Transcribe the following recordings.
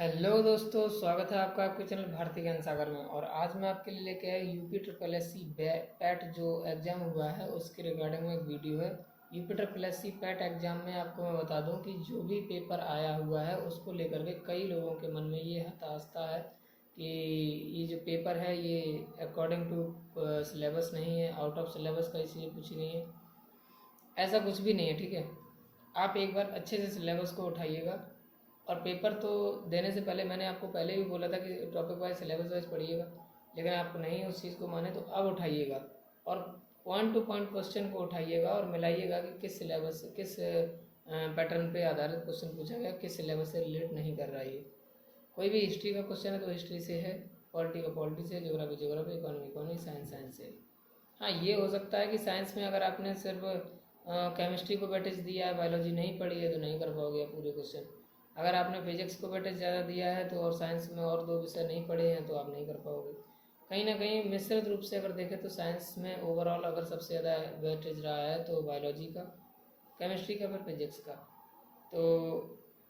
Hello दोस्तों, स्वागत है आपका आपके चैनल भारतीय ज्ञान सागर में। और आज मैं आपके लिए लेके आया UP triple S C PET जो एग्ज़ाम हुआ है उसके रिगार्डिंग में एक वीडियो है। UP triple S C PET exam में आपको मैं बता दूं कि जो भी पेपर आया हुआ है उसको लेकर के कई लोगों के मन में ये हताशा है कि ये जो पेपर है ये अकॉर्डिंग टू सिलेबस नहीं है, आउट ऑफ सिलेबस का, इसलिए कुछ नहीं है। ऐसा कुछ भी नहीं है, ठीक है। आप एक बार अच्छे से सिलेबस को उठाइएगा। और पेपर तो देने से पहले मैंने आपको पहले भी बोला था कि टॉपिक वाइज सिलेबस वाइज पढ़िएगा, लेकिन आप नहीं उस चीज़ को माने तो अब उठाइएगा और पॉइंट टू पॉइंट क्वेश्चन को उठाइएगा और मिलाइएगा कि किस सिलेबस किस पैटर्न पे आधारित क्वेश्चन पूछा गया, किस सिलेबस से रिलेट नहीं कर रहा है ये। कोई भी हिस्ट्री का क्वेश्चन है तो हिस्ट्री से है, पॉलिटी का पॉलिटी से, geography geography, economy economy, science science से। हाँ, ये हो सकता है कि साइंस में अगर आपने सिर्फ केमिस्ट्री को वेटेज दिया है, बायोलॉजी नहीं पढ़ी है, तो नहीं कर पाओगे आप पूरे क्वेश्चन। अगर आपने फिजिक्स को वेटेज ज़्यादा दिया है तो और साइंस में और दो विषय नहीं पढ़े हैं तो आप नहीं कर पाओगे। कहीं ना कहीं मिश्रित रूप से अगर देखें तो साइंस में ओवरऑल अगर सबसे ज़्यादा वेटेज रहा है तो बायोलॉजी का, केमिस्ट्री का, फिर फिजिक्स का। तो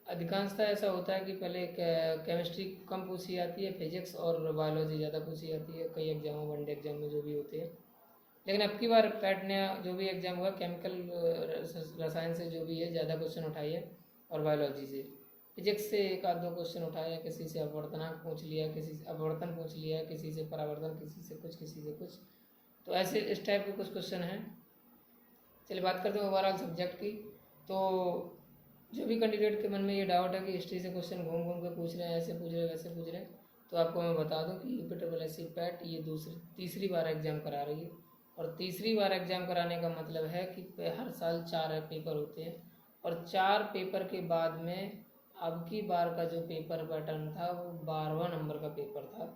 अधिकांशतः ऐसा होता है कि पहले केमिस्ट्री कम पूछी जाती है, फिजिक्स और बायोलॉजी ज़्यादा पूछी जाती है कई एग्जामों, वनडे एग्जाम में जो भी होते हैं। लेकिन अब की बार पैट ने जो भी एग्जाम हुआ केमिकल रसायन से जो भी है ज़्यादा क्वेश्चन उठाई है, और बायोलॉजी से, फिजिक्स से एक आध दो क्वेश्चन उठाए हैं, किसी से अपवर्तनांक पूछ लिया, किसी से अपवर्तन पूछ लिया, किसी से परावर्तन, किसी से कुछ, किसी से कुछ। तो ऐसे इस टाइप के कुछ क्वेश्चन हैं। चलिए बात करते हैं ओवरऑल सब्जेक्ट की। तो जो भी कैंडिडेट के मन में ये डाउट है कि हिस्ट्री से क्वेश्चन घूम घूम के पूछ रहे हैं, ऐसे पूछ रहे हैं, वैसे पूछ रहे हैं, तो आपको मैं बता दूं कि UP triple S C PET ये तीसरी बार एग्जाम करा रही है। और तीसरी बार एग्जाम कराने का मतलब है कि हर साल 4 पेपर होते हैं, और 4 पेपर के बाद में अब की बार का जो पेपर पैटर्न था वो 12वां नंबर का पेपर था।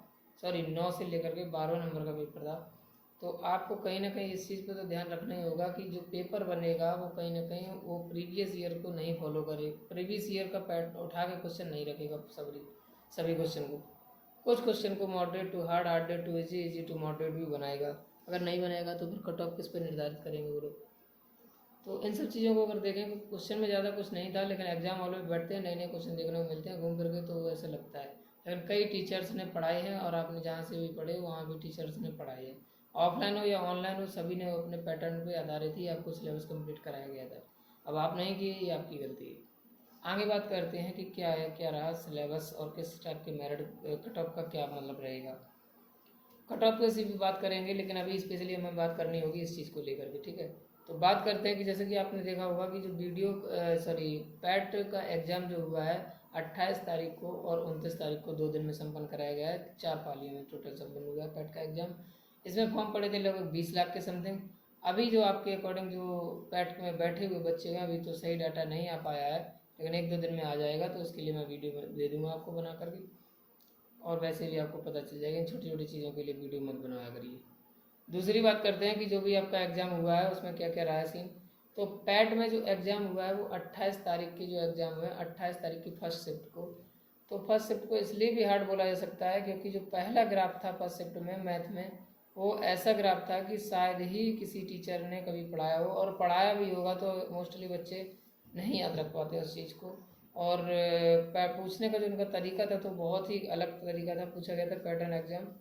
सॉरी, 9 से लेकर के 12वां नंबर का पेपर था। तो आपको कहीं ना कहीं इस चीज़ पे तो ध्यान रखना ही होगा कि जो पेपर बनेगा वो कहीं ना कहीं वो प्रीवियस ईयर को नहीं फॉलो करे, प्रीवियस ईयर का पैट उठा के क्वेश्चन नहीं रखेगा सभी क्वेश्चन को। कुछ क्वेश्चन को moderate to hard, hard to easy, easy to moderate भी बनाएगा। अगर नहीं बनाएगा तो फिर कट ऑफ किस पे निर्धारित करेंगे वो लोग। तो इन सब चीज़ों को अगर देखें तो क्वेश्चन में ज़्यादा कुछ नहीं था, लेकिन एग्जाम हॉल में बैठते हैं, नए नए क्वेश्चन देखने को मिलते हैं घूम फिर के, तो ऐसा लगता है। लेकिन कई टीचर्स ने पढ़ाए हैं, और आपने जहाँ से भी पढ़े वहाँ भी टीचर्स ने पढ़ाई है, ऑफलाइन हो या ऑनलाइन हो, सभी ने अपने पैटर्न पे आधारित ही आपको सिलेबस कंप्लीट कराया गया था। अब आप नहीं किए, ये आपकी गलती है। आगे बात करते हैं कि क्या है, क्या रहा सिलेबस और किस टाइप के मेरिट कट ऑफ का क्या मतलब रहेगा। कट ऑफ की भी बात करेंगे, लेकिन अभी स्पेशली हमें बात करनी होगी इस चीज़ को लेकर के, ठीक है। तो बात करते हैं कि जैसे कि आपने देखा होगा कि जो पैट का एग्ज़ाम जो हुआ है 28 तारीख को और 29 तारीख को 2 दिन में संपन्न कराया गया है, 4 पालियों में टोटल संपन्न हुआ है पैट का एग्ज़ाम। इसमें फॉर्म पड़े थे लगभग 20 लाख के समथिंग। अभी जो आपके अकॉर्डिंग जो पैट में बैठे हुए बच्चे हैं, अभी तो सही डाटा नहीं आ पाया है, लेकिन 1-2 दिन में आ जाएगा, तो उसके लिए मैं वीडियो दे दूँगा आपको बना करके। और वैसे भी आपको पता चल जाएगा, इन छोटी छोटी चीज़ों के लिए वीडियो मत बनाया करिए। दूसरी बात करते हैं कि जो भी आपका एग्ज़ाम हुआ है उसमें क्या क्या रहा है सीन। तो पैट में जो एग्ज़ाम हुआ है वो 28 तारीख की जो एग्ज़ाम हुआ है, 28 तारीख की फर्स्ट शिफ्ट को। तो फर्स्ट शिफ्ट को इसलिए भी हार्ड बोला जा सकता है क्योंकि जो पहला ग्राफ था फर्स्ट शिफ्ट में मैथ में, वो ऐसा ग्राफ था कि शायद ही किसी टीचर ने कभी पढ़ाया हो, और पढ़ाया भी होगा तो मोस्टली बच्चे नहीं याद रख पाते उस चीज़ को। और पूछने का जो उनका तरीका था तो बहुत ही अलग तरीका था, पूछा गया था पैटर्न एग्जाम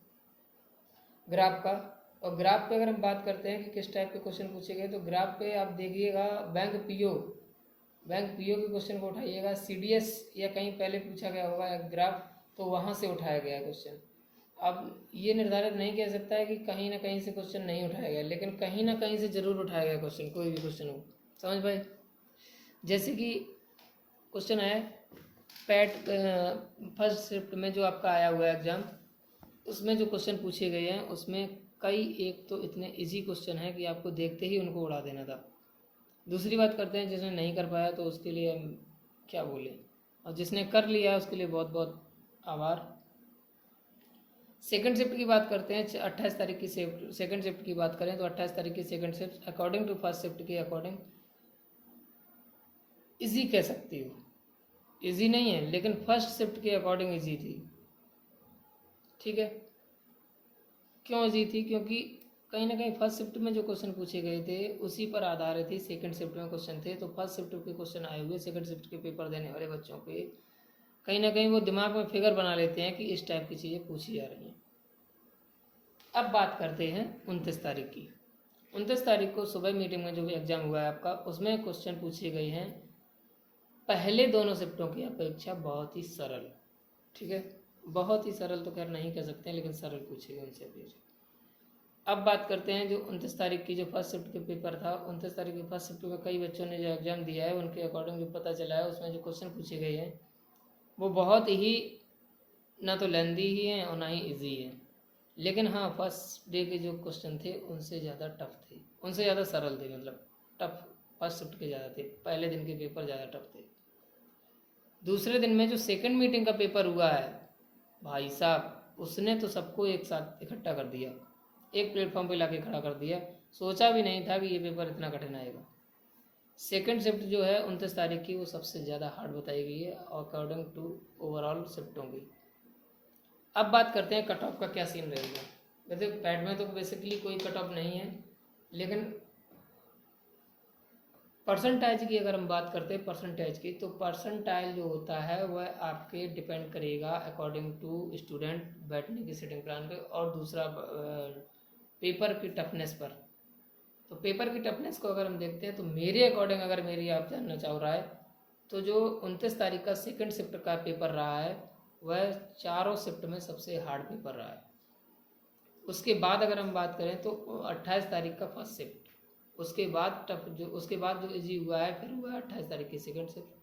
ग्राफ का। और ग्राफ पे अगर हम बात करते हैं कि किस टाइप के क्वेश्चन पूछे गए, तो ग्राफ पे आप देखिएगा बैंक पीओ के क्वेश्चन को उठाइएगा, सीडीएस या कहीं पहले पूछा गया होगा एक ग्राफ, तो वहाँ से उठाया गया है क्वेश्चन। अब ये निर्धारित नहीं कह सकता है कि कहीं ना कहीं से क्वेश्चन नहीं उठाया गया, लेकिन कहीं ना कहीं से जरूर उठाया गया क्वेश्चन, कोई भी क्वेश्चन हो। समझ भाई, जैसे कि क्वेश्चन है पैट फर्स्ट शिफ्ट में जो आपका आया हुआ है एग्ज़ाम, उसमें जो क्वेश्चन पूछे गए हैं उसमें कई एक तो इतने इजी क्वेश्चन हैं कि आपको देखते ही उनको उड़ा देना था। दूसरी बात करते हैं जिसने नहीं कर पाया तो उसके लिए हम क्या बोलें, और जिसने कर लिया उसके लिए बहुत बहुत आभार। सेकंड शिफ्ट की बात करते हैं, 28 तारीख की सेकंड शिफ्ट की बात करें तो 28 तारीख की second shift according to first shift के अकॉर्डिंग इजी कह सकती हो, इजी नहीं है लेकिन फर्स्ट शिफ्ट के अकॉर्डिंग इजी थी, ठीक है। क्यों इजी थी, क्योंकि कहीं ना कहीं फर्स्ट शिफ्ट में जो क्वेश्चन पूछे गए थे उसी पर आधारित ही सेकंड शिफ्ट में क्वेश्चन थे। तो फर्स्ट शिफ्ट के क्वेश्चन आए हुए सेकंड शिफ्ट के पेपर देने वाले बच्चों के कहीं ना कहीं वो दिमाग में फिगर बना लेते हैं कि इस टाइप की चीज़ें पूछी जा रही हैं। अब बात करते हैं 29 तारीख की। 29 तारीख को सुबह मीटिंग में जो भी एग्ज़ाम हुआ है आपका, उसमें क्वेश्चन पूछे गए हैं पहले दोनों शिफ्टों की अपेक्षा बहुत ही सरल। ठीक है, बहुत ही सरल तो खैर नहीं कह सकते हैं, लेकिन सरल पूछे गए उनसे अपेक्षा। अब बात करते हैं जो 29 तारीख की जो फर्स्ट शिफ्ट के पेपर था, 29 तारीख की फर्स्ट शिफ्ट में कई बच्चों ने जो एग्ज़ाम दिया है उनके अकॉर्डिंग जो पता चला है, उसमें जो क्वेश्चन पूछे गए हैं वो बहुत ही ना तो लेंदी ही हैं और ना ही ईजी है। लेकिन हाँ, फर्स्ट डे के जो क्वेश्चन थे उनसे ज़्यादा टफ थे, उनसे ज़्यादा सरल थे, मतलब टफ फर्स्ट शिफ्ट के ज़्यादा थे, पहले दिन के पेपर ज़्यादा टफ थे। दूसरे दिन में जो सेकंड मीटिंग का पेपर हुआ है, भाई साहब उसने तो सबको एक साथ इकट्ठा कर दिया, एक प्लेटफॉर्म पे लाके खड़ा कर दिया। सोचा भी नहीं था कि ये पेपर इतना कठिन आएगा। सेकंड शिफ्ट जो है 29 तारीख की, वो सबसे ज़्यादा हार्ड बताई गई है अकॉर्डिंग टू ओवरऑल शिफ्टों की। अब बात करते हैं कट ऑफ का क्या सीन रहेगा। वैसे पैड में तो बेसिकली कोई कट ऑफ नहीं है, लेकिन परसेंटाइज की अगर हम बात करते हैं परसेंटेज की, तो परसेंटाइल जो होता है वह आपके डिपेंड करेगा अकॉर्डिंग टू स्टूडेंट बैठने की सीटिंग प्लान पे, और दूसरा पेपर की टफनेस पर। तो पेपर की टफनेस को अगर हम देखते हैं तो मेरे अकॉर्डिंग, अगर मेरी आप जानना चाह रहा है, तो जो 29 तारीख का सेकंड शिफ्ट का पेपर रहा है वह चारों शिफ्ट में सबसे हार्ड पेपर रहा है। उसके बाद अगर हम बात करें तो 28 तारीख का फर्स्ट शिफ्ट, उसके बाद टफ जो उसके बाद जो इजी हुआ है फिर हुआ है 28 तारीख की सेकंड शिफ्ट,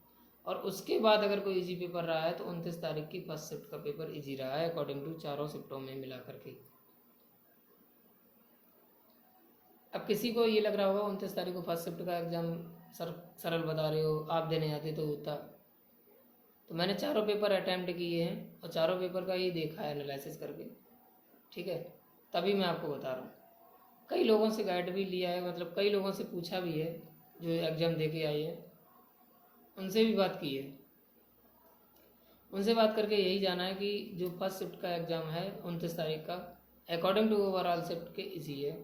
और उसके बाद अगर कोई इजी पेपर रहा है तो 29 तारीख की फर्स्ट शिफ्ट का पेपर इजी रहा है अकॉर्डिंग टू चारों शिफ्टों में मिला करके। अब किसी को ये लग रहा होगा 29 तारीख को फर्स्ट शिफ्ट का एग्ज़ाम सरल बता रहे हो, आप देने आते तो होता। तो मैंने चारों पेपर अटैम्प्ट किए हैं और चारों पेपर का ही देखा है एनालिसिस करके, ठीक है, तभी मैं आपको बता रहा हूँ। कई लोगों से गाइड भी लिया है, मतलब कई लोगों से पूछा भी है जो एग्ज़ाम दे के आए हैं, उनसे भी बात की है। उनसे बात करके यही जाना है कि जो फर्स्ट शिफ्ट का एग्ज़ाम है 29 तारीख का अकॉर्डिंग टू ओवरऑल शिफ्ट के इजी है,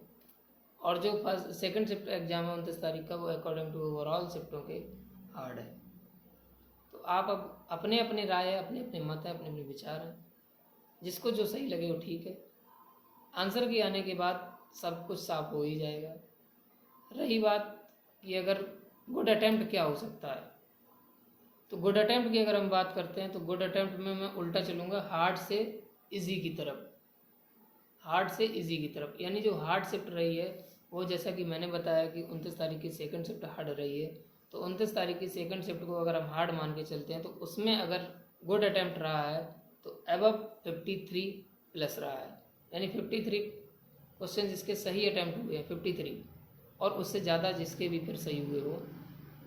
और जो फर्स्ट सेकंड शिफ्ट एग्ज़ाम है 29 तारीख का वो अकॉर्डिंग टू ओवरऑल शिफ्टों के हार्ड है। तो आप अब अपने अपने राय है, अपने अपने मत है, अपने अपने विचार हैं, जिसको जो सही लगे वो ठीक है। आंसर के आने के बाद सब कुछ साफ हो ही जाएगा। रही बात कि अगर गुड अटैम्प्ट क्या हो सकता है, तो गुड अटैम्प्ट की अगर हम बात करते हैं तो गुड अटैम्प्ट में मैं उल्टा चलूँगा, हार्ड से इजी की तरफ, हार्ड से इजी की तरफ। यानी जो हार्ड शिफ्ट रही है वो, जैसा कि मैंने बताया कि 29 तारीख की सेकंड शिफ्ट हार्ड रही है, तो 29 तारीख की सेकंड शिफ्ट को अगर हम हार्ड मान के चलते हैं तो उसमें अगर गुड अटैम्प्ट रहा है तो अबव 53 प्लस रहा है, यानी 53 क्वेश्चन जिसके सही अटैम्प्ट हुए हैं 53, और उससे ज़्यादा जिसके भी फिर सही हुए हो,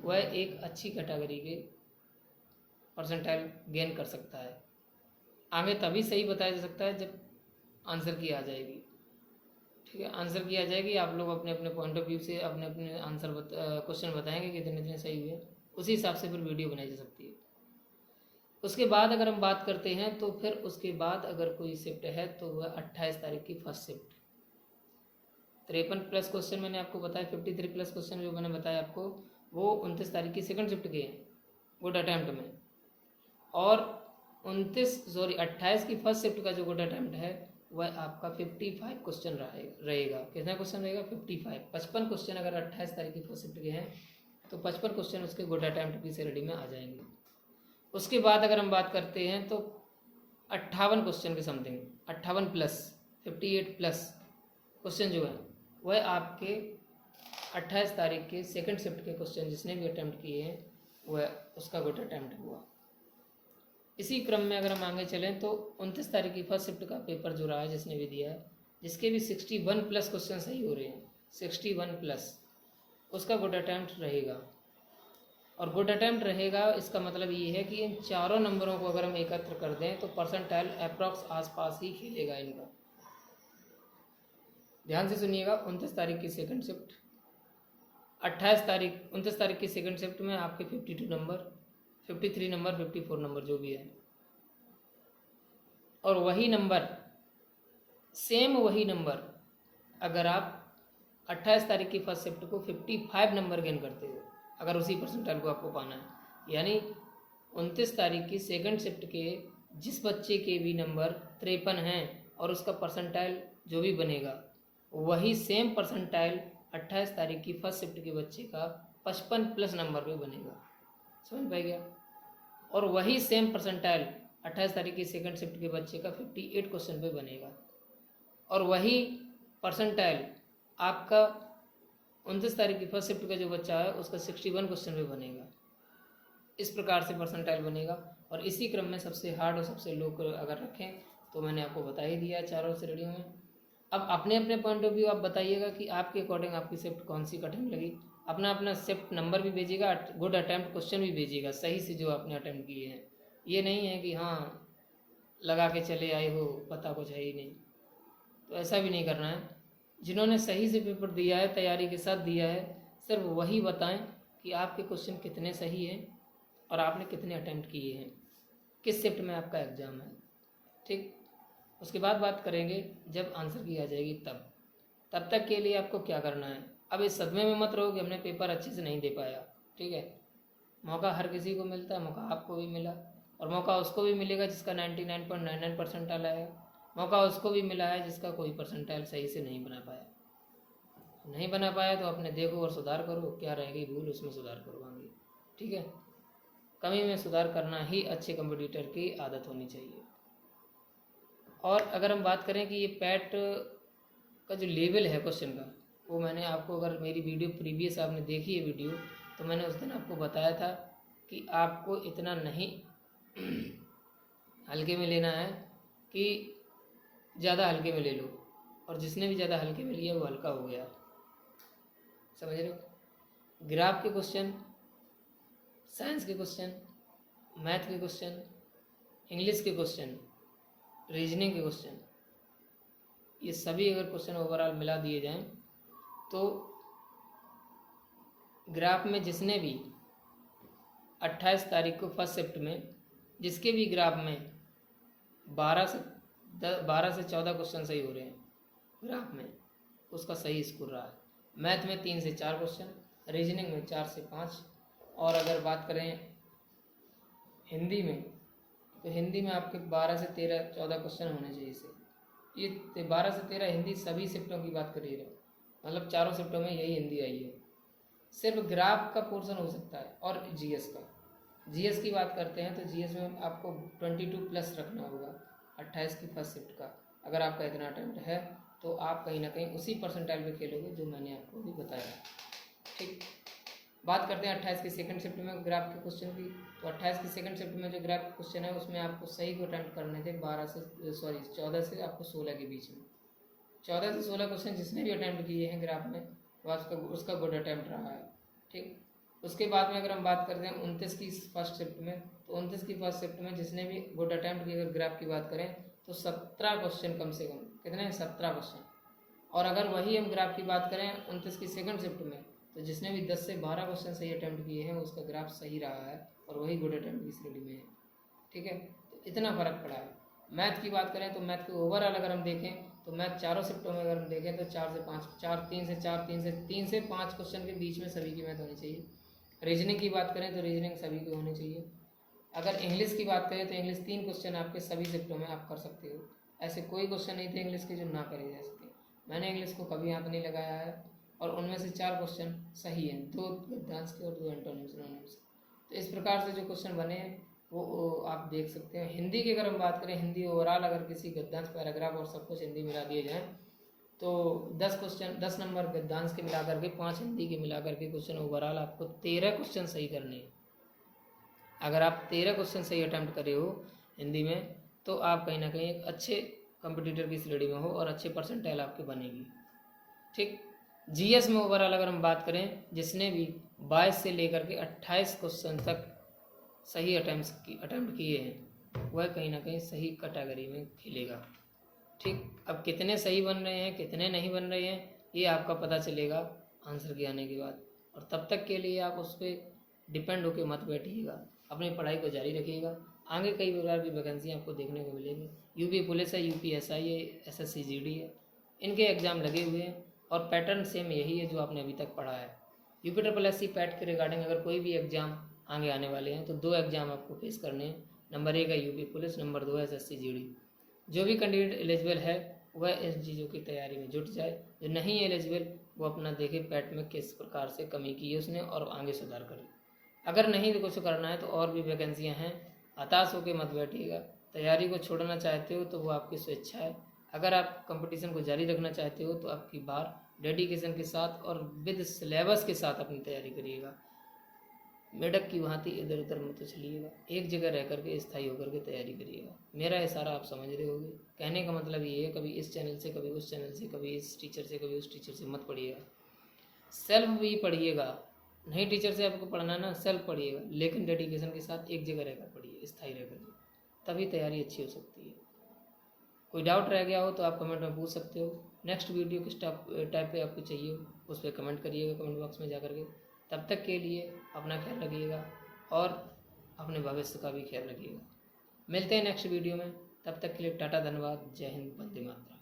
वह एक अच्छी कैटेगरी के परसेंटाइल गेन कर सकता है। आगे तभी सही बताया जा सकता है जब आंसर की आ जाएगी, ठीक है, आंसर की आ जाएगी, आप लोग अपने अपने पॉइंट ऑफ व्यू से अपने अपने आंसर क्वेश्चन बताएंगे कि इतने इतने सही हुए, उसी हिसाब से फिर वीडियो बनाई जा सकती है। उसके बाद अगर हम बात करते हैं तो फिर उसके बाद अगर कोई शिफ्ट है तो वह 28 तारीख की फर्स्ट शिफ्ट। 53 प्लस क्वेश्चन मैंने आपको बताया, 53 प्लस क्वेश्चन जो मैंने बताया आपको, वो 29 तारीख की सेकंड शिफ्ट के हैं गुड अटैम्प्ट में, और 28 की फर्स्ट शिफ्ट का जो गुड अटैम्प्ट है वह आपका 55 क्वेश्चन रहेगा। कितना क्वेश्चन रहेगा? 55। 55 क्वेश्चन अगर 28 तारीख की फर्स्ट शिफ्ट के हैं तो 55 क्वेश्चन उसके गुड अटैम्प्ट की श्रेणी में आ जाएंगे। उसके बाद अगर हम बात करते हैं तो 58 क्वेश्चन के समथिंग, 58 प्लस 58 प्लस क्वेश्चन जो है वह आपके 28 तारीख के सेकंड शिफ्ट के क्वेश्चन जिसने भी अटैम्प्ट किए हैं वह उसका गुड अटैम्प्ट हुआ। इसी क्रम में अगर हम आगे चलें तो 29 तारीख की फर्स्ट शिफ्ट का पेपर जो रहा है जिसने भी दिया है, जिसके भी 61 प्लस क्वेश्चन सही हो रहे हैं, 61 प्लस, उसका गुड अटैम्प्ट रहेगा। और गुड अटैम्प्ट रहेगा इसका मतलब ये है कि इन चारों नंबरों को अगर हम एकत्र कर दें तो परसेंटाइल अप्रॉक्स आसपास ही खेलेगा इनका। ध्यान से सुनिएगा, 29 तारीख की सेकंड शिफ्ट, 29 तारीख की सेकंड शिफ्ट में आपके 52 नंबर, 53 नंबर, 54 नंबर जो भी है, और वही नंबर, सेम वही नंबर अगर आप 28 तारीख की फर्स्ट शिफ्ट को 55 नंबर गेन करते हो, अगर उसी परसेंटाइल को आपको पाना है, यानी 29 तारीख की सेकंड शिफ्ट के जिस बच्चे के भी नंबर 53 हैं और उसका परसेंटाइल जो भी बनेगा वही सेम परसेंटाइल 28 तारीख की फर्स्ट शिफ्ट के बच्चे का 55 प्लस नंबर पे बनेगा। समझ पाए गया? और वही सेम परसेंटाइल 28 तारीख की सेकंड शिफ्ट के बच्चे का 58 क्वेश्चन पे बनेगा। और वही परसेंटाइल आपका 29 तारीख की फर्स्ट शिफ्ट का जो बच्चा है उसका 61 क्वेश्चन पे बनेगा। इस प्रकार से परसेंटाइल बनेगा। और इसी क्रम में सबसे हार्ड और सबसे लो को अगर रखें तो मैंने आपको बता ही दिया चारों श्रेणियों में। अब अपने अपने पॉइंट ऑफ व्यू आप बताइएगा कि आपके अकॉर्डिंग आपकी शिफ्ट कौन सी कठिन लगी। अपना अपना शिफ्ट नंबर भी भेजिएगा, गुड अटैम्प्ट क्वेश्चन भी भेजिएगा सही से जो आपने अटैम्प्ट किए हैं। ये नहीं है कि हाँ लगा के चले आए हो, पता कुछ है ही नहीं, तो ऐसा भी नहीं करना है। जिन्होंने सही से पेपर दिया है, तैयारी के साथ दिया है, सिर्फ वही बताएं कि आपके क्वेश्चन कितने सही हैं और आपने कितने अटैम्प्ट किए हैं, किस शिफ्ट में आपका एग्ज़ाम है। ठीक, उसके बाद बात करेंगे जब आंसर की आ जाएगी तब तक के लिए आपको क्या करना है। अब इस सदमे में मत रहो कि हमने पेपर अच्छे से नहीं दे पाया। ठीक है, मौका हर किसी को मिलता है, मौका आपको भी मिला और मौका उसको भी मिलेगा जिसका 99.99 परसेंटाइल आएगा। मौका उसको भी मिला है जिसका कोई परसेंटाइल सही से नहीं बना पाया। नहीं बना पाया तो अपने देखो और सुधार करो, क्या रहेगी भूल उसमें सुधार करो आगे। ठीक है, कमी में सुधार करना ही अच्छे कंपटीटर की आदत होनी चाहिए। और अगर हम बात करें कि ये पैट का जो लेवल है क्वेश्चन का, वो मैंने आपको, अगर मेरी वीडियो प्रीवियस आपने देखी है वीडियो, तो मैंने उस दिन आपको बताया था कि आपको इतना नहीं हल्के में लेना है कि ज़्यादा हल्के में ले लो, और जिसने भी ज़्यादा हल्के में लिया वो हल्का हो गया। समझ रहे हो? ग्राफ के क्वेश्चन, साइंस के क्वेश्चन, मैथ के क्वेश्चन, इंग्लिश के क्वेश्चन, रीजनिंग के क्वेश्चन, ये सभी अगर क्वेश्चन ओवरऑल मिला दिए जाएं तो ग्राफ में जिसने भी 28 तारीख को फर्स्ट शिफ्ट में जिसके भी ग्राफ में 12 से 14 क्वेश्चन सही हो रहे हैं ग्राफ में, उसका सही स्कोर रहा है। मैथ में 3 से 4 क्वेश्चन, रीजनिंग में 4 से 5, और अगर बात करें हिंदी में तो हिंदी में आपके 12 से 13-14 क्वेश्चन होने चाहिए से। ये 12 से 13 हिंदी सभी शिफ्टों की बात करिए, मतलब चारों शिफ्टों में यही हिंदी आई है। सिर्फ ग्राफ का पोर्शन हो सकता है। और जीएस का, जीएस की बात करते हैं तो जीएस में आपको 22 प्लस रखना होगा 28 की फर्स्ट शिफ्ट का। अगर आपका इतना अटेम्प्ट है तो आप कहीं ना कहीं उसी परसेंटाइल पे खेलोगे जो मैंने आपको भी बताया। ठीक, बात करते हैं 28 की सेकंड शिफ्ट में ग्राफ के क्वेश्चन की। तो 28 की सेकंड शिफ्ट में जो ग्राफ के क्वेश्चन है उसमें आपको सही को अटेम्प्ट करने थे 14 से आपको 16 के बीच में। 14 से 16 क्वेश्चन जिसने भी अटेम्प्ट किए हैं ग्राफ में वो उसका गुड अटेम्प्ट रहा है। ठीक, उसके बाद में अगर हम बात करते हैं 29 की फर्स्ट शिफ्ट में, तो 29 की फर्स्ट शिफ्ट में जिसने भी गुड अटेम्प्ट किए, अगर ग्राफ की बात करें तो 17 क्वेश्चन कम से कम, कितने हैं? 17 क्वेश्चन। और अगर वही हम ग्राफ की बात करें 29 की सेकंड शिफ्ट में, तो जिसने भी 10 से 12 क्वेश्चन सही अटेम्प्ट किए हैं उसका ग्राफ सही रहा है और वही गुड अटेम्प्ट की श्रेणी में है। ठीक है, तो इतना फ़र्क पड़ा है। मैथ की बात करें तो मैथ के ओवरऑल अगर हम देखें तो मैथ चारों शिफ्टों में अगर हम देखें तो 4 से 5, 3 से 5 क्वेश्चन के बीच में सभी की मैथ होनी चाहिए। रीजनिंग की बात करें तो रीजनिंग सभी की होनी चाहिए। अगर इंग्लिश की बात करें तो इंग्लिश 3 क्वेश्चन आपके सभी शिफ्टों में आप कर सकते हो। ऐसे कोई क्वेश्चन नहीं थे इंग्लिश के जो ना करे जा सके। मैंने इंग्लिश को कभी हाथ नहीं लगाया है और उनमें से 4 क्वेश्चन सही हैं, 2 गद्यांश के और 2 एंटोनिम्स सिनोनिम्स। तो इस प्रकार से जो क्वेश्चन बने हैं वो आप देख सकते हैं। हिंदी की अगर हम बात करें, हिंदी ओवरऑल अगर किसी गद्यांश, पैराग्राफ और सब कुछ हिंदी मिला दिए जाएँ तो 10 क्वेश्चन, 10 नंबर गद्यांश के मिलाकर के, 5 हिंदी के मिलाकर के क्वेश्चन ओवरऑल आपको 13 क्वेश्चन सही करने हैं। अगर आप 13 क्वेश्चन सही अटैम्प्ट करे हो हिंदी में तो आप कहीं ना कहीं एक अच्छे कंपटीटर की श्रेणी में हो और अच्छे परसेंटाइल आपके बनेगी। ठीक, जीएस में ओवरऑल अगर हम बात करें, जिसने भी 22 से लेकर के 28 क्वेश्चन तक सही अटैम्प्ट किए हैं वह कहीं ना कहीं सही कैटेगरी में खेलेगा। ठीक, अब कितने सही बन रहे हैं कितने नहीं बन रहे हैं ये आपका पता चलेगा आंसर के आने के बाद। और तब तक के लिए आप उस पर डिपेंड होकर मत बैठिएगा, अपनी पढ़ाई को जारी रखिएगा। आगे कई प्रकार की वैकेंसी आपको देखने को मिलेगी। यूपी पुलिस है, यूपीएसआई है, एसएससी जीडी है, इनके एग्ज़ाम लगे हुए हैं और पैटर्न सेम यही है जो आपने अभी तक पढ़ा है। यूपी SSC पैट के रिगार्डिंग अगर कोई भी एग्ज़ाम आगे आने वाले हैं। तो 2 एग्ज़ाम आपको फेस करने हैं। नंबर 1 है यूपी पुलिस, नंबर 2 है एसएससी जीडी। जो भी कैंडिडेट एलिजिबल है वह इन चीज़ों की तैयारी में जुट जाए। जो नहीं है एलिजिबल वो अपना देखे पैट में किस प्रकार से कमी की है उसने और आगे सुधार करे। अगर नहीं तो कुछ करना है तो और भी वैकेंसियाँ हैं, हताश होकर मत बैठिएगा। तैयारी को छोड़ना चाहते हो तो वो आपकी स्वेच्छा है। अगर आप कंपटीशन को जारी रखना चाहते हो तो आपकी बार डेडिकेशन के साथ और विद सिलेबस के साथ अपनी तैयारी करिएगा। मेढक की भांति इधर उधर मत उछलिएगा, एक जगह रह करके स्थायी होकर के तैयारी करिएगा। मेरा इशारा आप समझ रहे होगे। कहने का मतलब ये है, कभी इस चैनल से, कभी उस चैनल से, कभी इस टीचर से, कभी उस टीचर से मत पढ़िएगा। सेल्फ भी पढ़िएगा, नहीं टीचर से आपको पढ़ना ना, सेल्फ पढ़िएगा, लेकिन डेडिकेशन के साथ एक जगह रहकर पढ़िए, स्थायी रहकर, तभी तैयारी अच्छी हो सकती है। कोई डाउट रह गया हो तो आप कमेंट में पूछ सकते हो। नेक्स्ट वीडियो किस टाइप पे आपको चाहिए उस पर कमेंट करिएगा कमेंट बॉक्स में जा करके। तब तक के लिए अपना ख्याल रखिएगा और अपने भविष्य का भी ख्याल रखिएगा। मिलते हैं नेक्स्ट वीडियो में, तब तक के लिए टाटा, धन्यवाद, जय हिंद, वंदे मातरम।